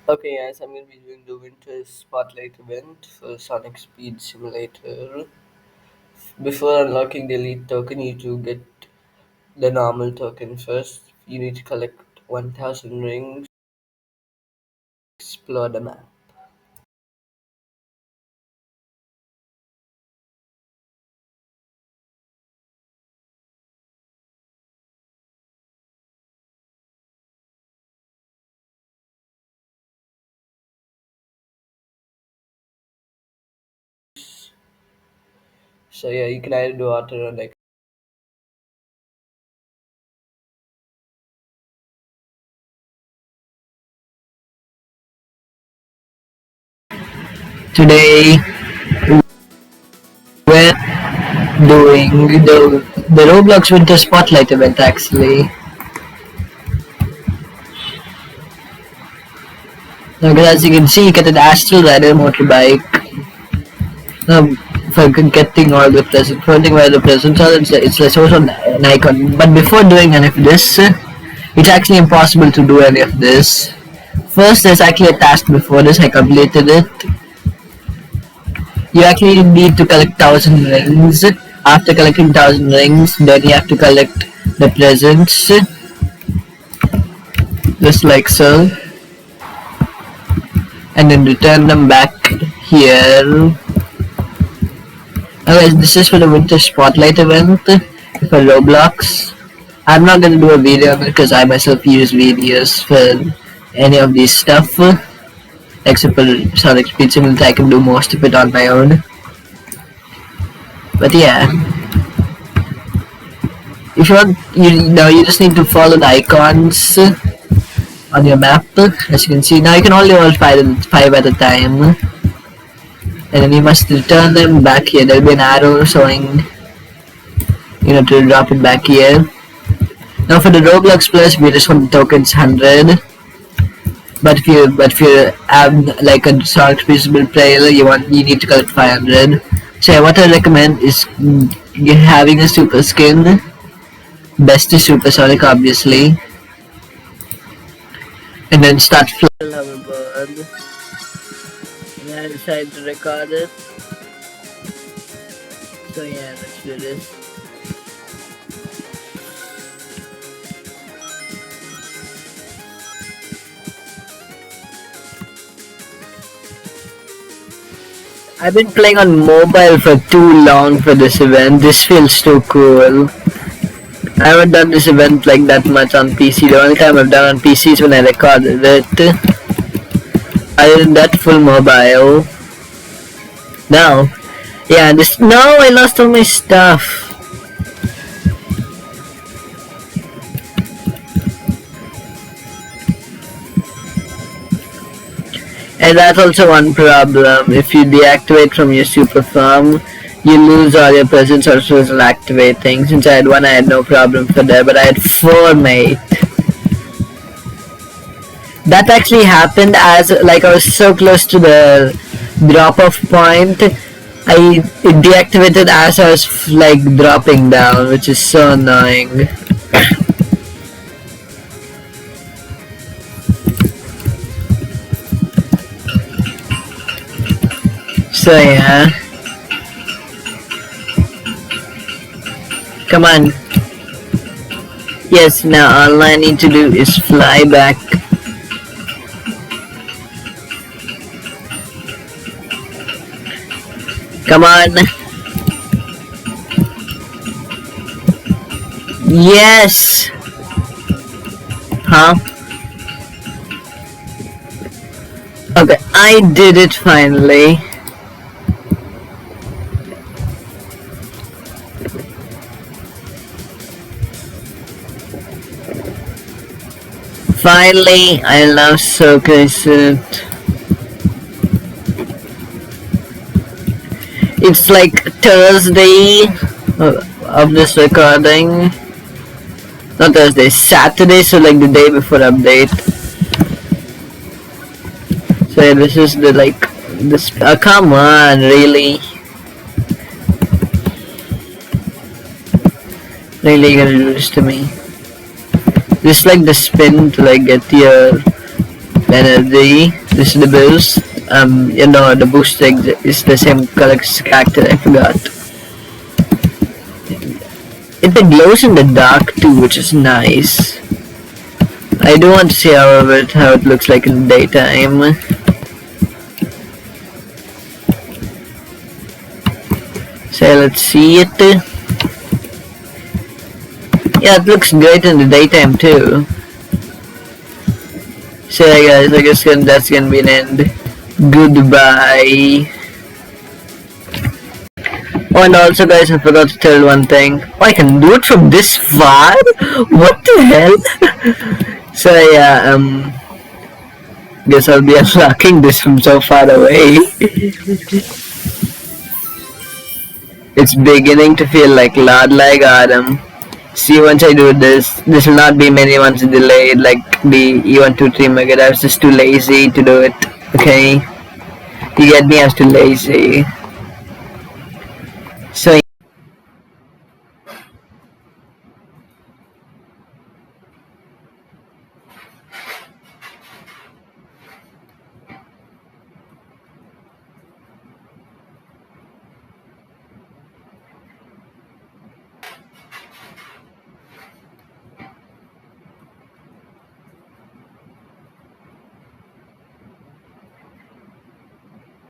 Okay, guys, I'm going to be doing the Winter Spotlight event for Sonic Speed Simulator. Before unlocking the Elite token, you need to get the normal token first. You need to collect 1000 rings, explore the map. So, yeah, you can either do auto or like. Today we're doing the Roblox Winter Spotlight event actually. Now, as you can see, you get an astral rider motorbike. For getting all the presents, printing where the presents are, it's also an icon. But before doing any of this, it's actually impossible to do any of this. First, there's actually a task before this. I completed it. You actually need to collect 1000 rings. After collecting 1000 rings, then you have to collect the presents, just like so, and then return them back here. Okay, this is for the Winter Spotlight event for Roblox. I'm not gonna do a video on it because I myself use videos for any of these stuff. Except for Sonic Speed Simulator, I can do most of it on my own. But yeah, if you want, you just need to follow the icons on your map. As you can see, now you can only roll five at a time, and then you must return them back here. There will be an arrow showing, to drop it back here. Now for the Roblox Plus, we just want the tokens 100. But if you have like a Sonic Speed player, you need to collect 500. So what I recommend is having a super skin. Best is Supersonic, obviously, and then start flying hoverboard. And I decided to record it. So yeah, let's do this. I've been playing on mobile for too long for this event. This feels too cool. I haven't done this event like that much on PC. The only time I've done on PC is when I recorded it. Other than that, full mobile. Now, yeah, no, I lost all my stuff. And that's also one problem. If you deactivate from your super farm, you lose all your presents or will activating. Since I had one, I had no problem for that, but I had 4, mate. That actually happened as I was so close to the drop-off point. It deactivated as I was dropping down, which is so annoying. So yeah. Come on. Yes, now all I need to do is fly back. Come on. Yes. Huh? Okay, I did it finally. Finally, I love Circus. It's like Thursday of this recording. Not Thursday, Saturday, so like the day before update. So yeah, this is the this. Come on, really? Really gonna do this to me? Just like the spin to get your Energy. This is the boost. The boost is the same color character. I forgot. It glows in the dark too, which is nice. I do want to see how it looks like in the daytime. So let's see it. Yeah, it looks great in the daytime too. So yeah, guys, I guess that's gonna be an end. Goodbye. Oh, and also guys, I forgot to tell one thing. Oh, I can do it from this far? What the hell? So yeah, guess I'll be unlocking this from so far away. It's beginning to feel like Lord like Adam. See, once I do this, this will not be many months delayed like the E123 Mega. I was just too lazy to do it. Okay? You get me? I was too lazy. So